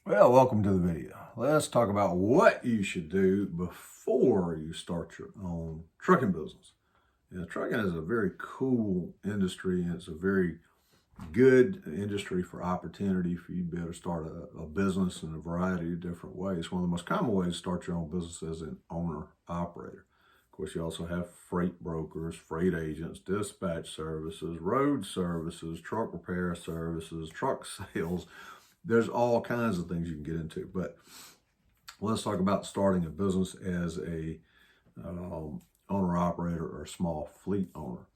Well, welcome to the video. Let's talk about what you should do before you start your own trucking business. Trucking is a very cool industry, and it's a very good industry for opportunity for you to be able to start a business in a variety of different ways. One of the most common ways to start your own business is an owner-operator. Of course, you also have freight brokers, freight agents, dispatch services, road services, truck repair services, truck sales. There's all kinds of things you can get into, but let's talk about starting a business as a owner operator or a small fleet owner.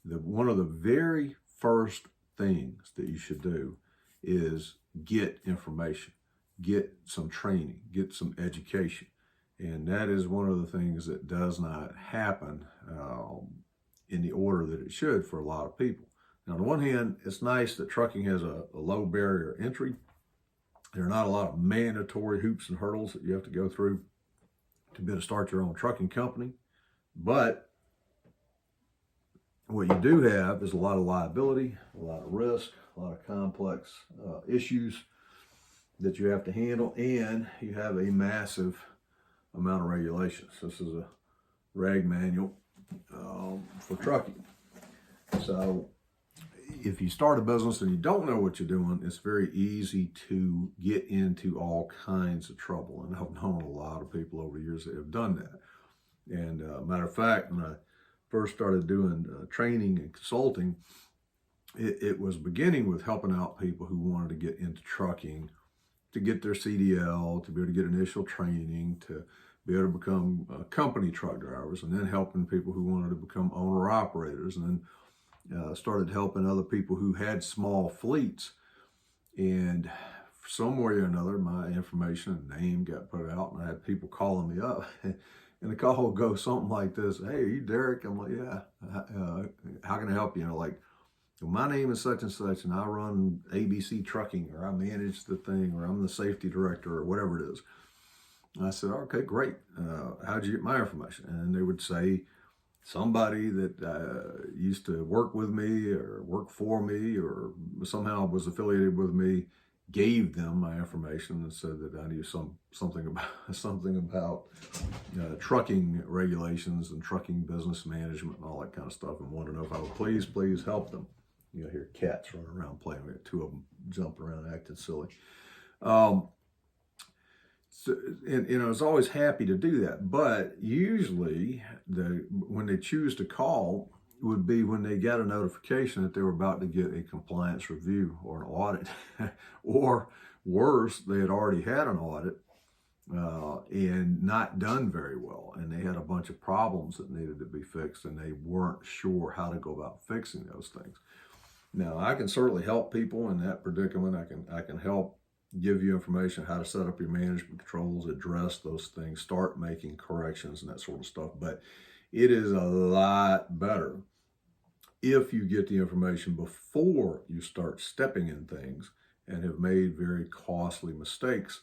One of the very first things that you should do is get information, get some training, get some education. And that is one of the things that does not happen in the order that it should for a lot of people. Now, on the one hand, it's nice that trucking has a low barrier entry. There are not a lot of mandatory hoops and hurdles that you have to go through to be able to start your own trucking company. But what you do have is a lot of liability, a lot of risk, a lot of complex issues that you have to handle, and you have a massive amount of regulations. This is a reg manual for trucking. So if you start a business and you don't know what you're doing, it's very easy to get into all kinds of trouble. And I've known a lot of people over the years that have done that. And matter of fact, when I first started doing training and consulting, it was beginning with helping out people who wanted to get into trucking, to get their CDL, to be able to get initial training, to be able to become company truck drivers, and then helping people who wanted to become owner operators, and then started helping other people who had small fleets. And some way or another, my information and name got put out, and I had people calling me up. And the call would go something like this: "Hey, are you Derek?" I'm like, "Yeah. How can I help you?" Like, well, my name is such and such, and I run ABC Trucking, or I manage the thing, or I'm the safety director, or whatever it is. And I said, "Okay, great. How'd you get my information?" And they would say, somebody that used to work with me or work for me or somehow was affiliated with me gave them my information and said that I knew something about trucking regulations and trucking business management and all that kind of stuff, and wanted to know if I would please help them. You hear cats running around playing. We had two of them jumping around acting silly. So, and I was always happy to do that, but usually when they choose to call would be when they got a notification that they were about to get a compliance review or an audit, or worse, they had already had an audit and not done very well, and they had a bunch of problems that needed to be fixed, and they weren't sure how to go about fixing those things. Now, I can certainly help people in that predicament. I can help give you information how to set up your management controls, address those things, start making corrections and that sort of stuff. But it is a lot better if you get the information before you start stepping in things and have made very costly mistakes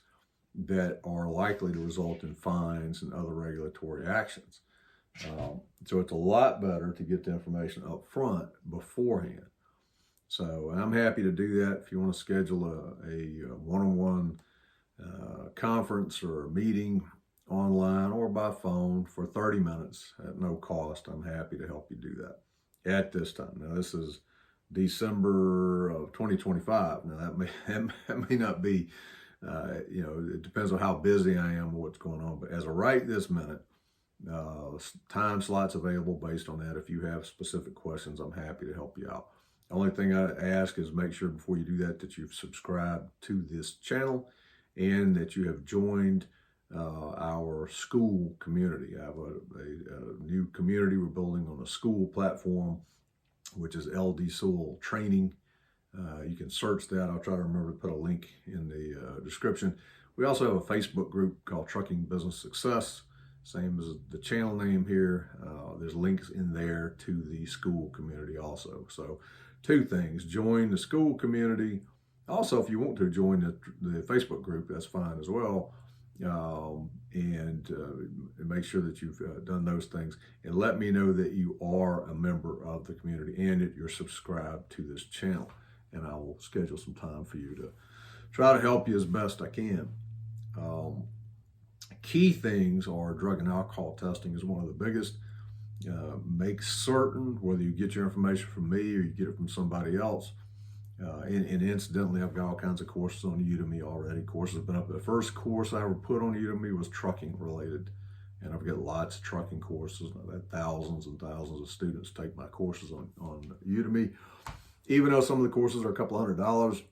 that are likely to result in fines and other regulatory actions. So it's a lot better to get the information up front beforehand. So I'm happy to do that. If you want to schedule a one-on-one conference or a meeting online or by phone for 30 minutes at no cost, I'm happy to help you do that at this time. Now, this is December of 2025. Now, that may not be, it depends on how busy I am and what's going on. But as of right this minute, time slots available based on that. If you have specific questions, I'm happy to help you out. The only thing I ask is make sure before you do that you've subscribed to this channel and that you have joined our school community. I have a new community we're building on a school platform, which is LD Sewell Training. You can search that. I'll try to remember to put a link in the description. We also have a Facebook group called Trucking Business Success, same as the channel name here. There's links in there to the school community also. So two things: join the school community. Also, if you want to join the Facebook group, that's fine as well. And make sure that you've done those things, and let me know that you are a member of the community and that you're subscribed to this channel, and I will schedule some time for you to try to help you as best I can. Key things are drug and alcohol testing is one of the biggest. Make certain whether you get your information from me or you get it from somebody else. And incidentally, I've got all kinds of courses on Udemy already. Courses have been up. The first course I ever put on Udemy was trucking related. And I've got lots of trucking courses. I've had thousands and thousands of students take my courses on Udemy. Even though some of the courses are a couple $100,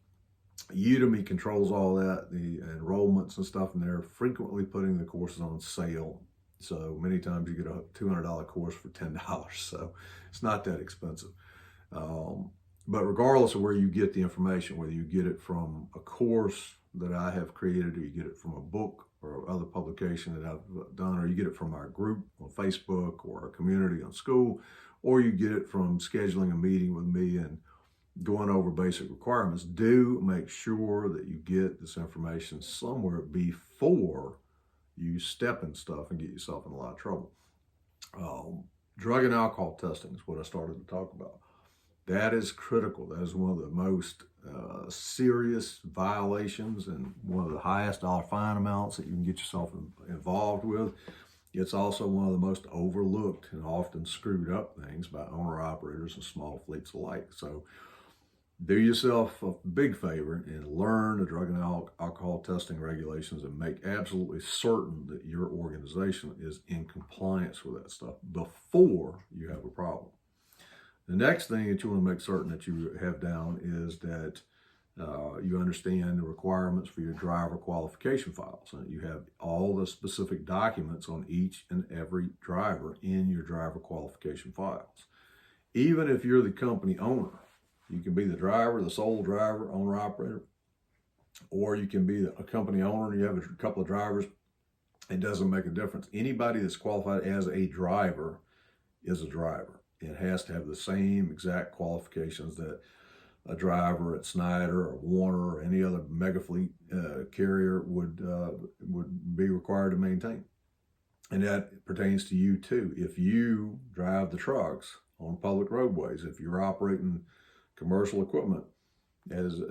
Udemy controls all that, the enrollments and stuff, and they're frequently putting the courses on sale. So many times you get a $200 course for $10, so it's not that expensive. But regardless of where you get the information, whether you get it from a course that I have created, or you get it from a book or other publication that I've done, or you get it from our group on Facebook or our community on school, or you get it from scheduling a meeting with me and going over basic requirements, do make sure that you get this information somewhere before you step in stuff and get yourself in a lot of trouble. Drug and alcohol testing is what I started to talk about. That is critical. That is one of the most serious violations and one of the highest dollar fine amounts that you can get yourself involved with. It's also one of the most overlooked and often screwed up things by owner-operators and small fleets alike. So do yourself a big favor and learn the drug and alcohol testing regulations and make absolutely certain that your organization is in compliance with that stuff before you have a problem. The next thing that you want to make certain that you have down is that you understand the requirements for your driver qualification files, and you have all the specific documents on each and every driver in your driver qualification files. Even if you're the company owner, you can be the driver, the sole driver, owner operator, or you can be a company owner and you have a couple of drivers. It doesn't make a difference. Anybody that's qualified as a driver is a driver. It has to have the same exact qualifications that a driver at Snyder or Warner or any other mega fleet carrier would be required to maintain. And that pertains to you too. If you drive the trucks on public roadways, if you're operating commercial equipment as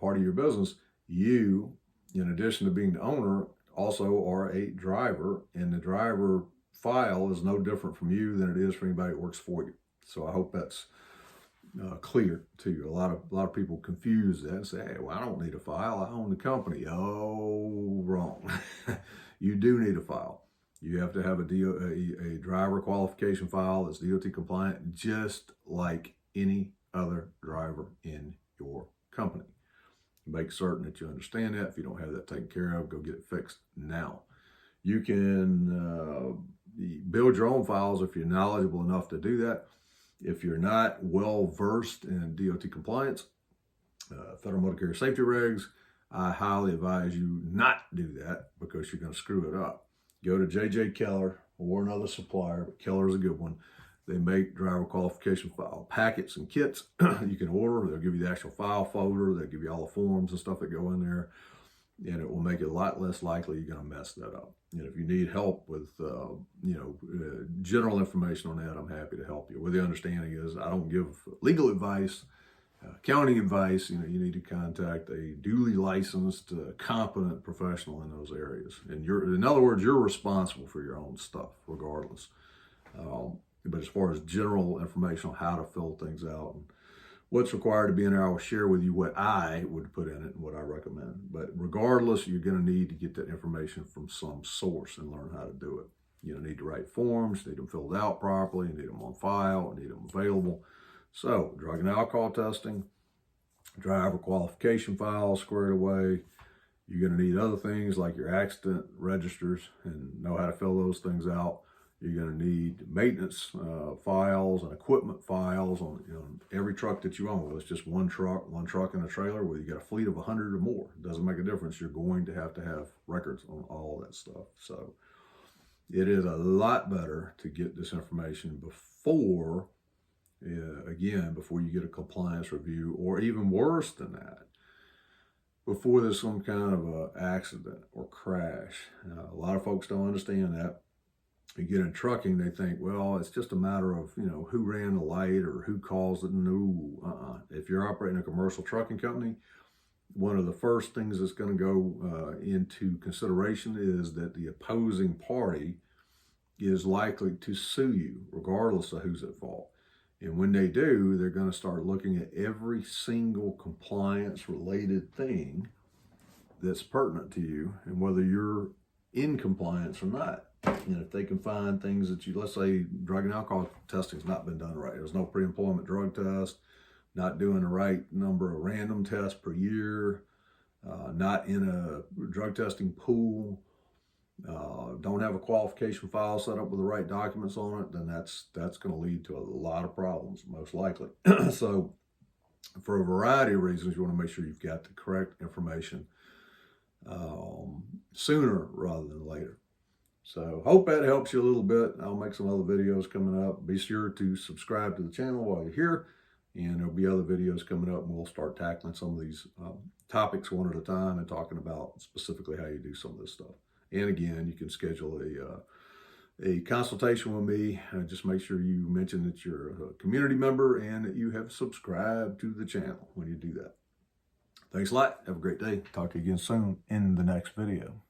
part of your business, you, in addition to being the owner, also are a driver, and the driver file is no different from you than it is for anybody that works for you. So I hope that's clear to you. A lot of people confuse that and say, hey, well, I don't need a file. I own the company. Oh, wrong. You do need a file. You have to have a driver qualification file that's DOT compliant, just like any other driver in your company. Make certain that you understand that. If you don't have that taken care of, go get it fixed now. You can build your own files if you're knowledgeable enough to do that. If you're not well versed in DOT compliance, Federal Motor Carrier Safety Regs, I highly advise you not to do that because you're going to screw it up. Go to J.J. Keller or another supplier, but Keller's a good one. They make driver qualification file packets and kits you can order. They'll give you the actual file folder. They'll give you all the forms and stuff that go in there, and it will make it a lot less likely you're going to mess that up. And if you need help with, general information on that, I'm happy to help you. With the understanding is I don't give legal advice, accounting advice. You need to contact a duly licensed, competent professional in those areas. And in other words, you're responsible for your own stuff, regardless. But as far as general information on how to fill things out and what's required to be in there, I will share with you what I would put in it and what I recommend. But regardless, you're going to need to get that information from some source and learn how to do it. You need to write forms, need them filled out properly, need them on file, need them available. So, drug and alcohol testing, driver qualification files squared away. You're going to need other things like your accident registers and know how to fill those things out. You're going to need maintenance files and equipment files on every truck that you own. Whether it's just one truck and a trailer, whether you got a fleet of 100 or more, it doesn't make a difference. You're going to have records on all that stuff. So it is a lot better to get this information before you get a compliance review, or even worse than that, before there's some kind of a accident or crash. A lot of folks don't understand that. You get in trucking, they think, well, it's just a matter of, who ran the light or who caused it. No, If you're operating a commercial trucking company, one of the first things that's going to go into consideration is that the opposing party is likely to sue you regardless of who's at fault. And when they do, they're going to start looking at every single compliance related thing that's pertinent to you and whether you're in compliance or not. And if they can find things that you, let's say drug and alcohol testing has not been done right. There's no pre-employment drug test, not doing the right number of random tests per year, not in a drug testing pool, don't have a qualification file set up with the right documents on it, then that's going to lead to a lot of problems, most likely. So for a variety of reasons, you want to make sure you've got the correct information sooner rather than later. So hope that helps you a little bit. I'll make some other videos coming up. Be sure to subscribe to the channel while you're here, and there'll be other videos coming up, and we'll start tackling some of these topics one at a time and talking about specifically how you do some of this stuff. And again, you can schedule a consultation with me. Just make sure you mention that you're a community member and that you have subscribed to the channel when you do that. Thanks a lot. Have a great day. Talk to you again soon in the next video.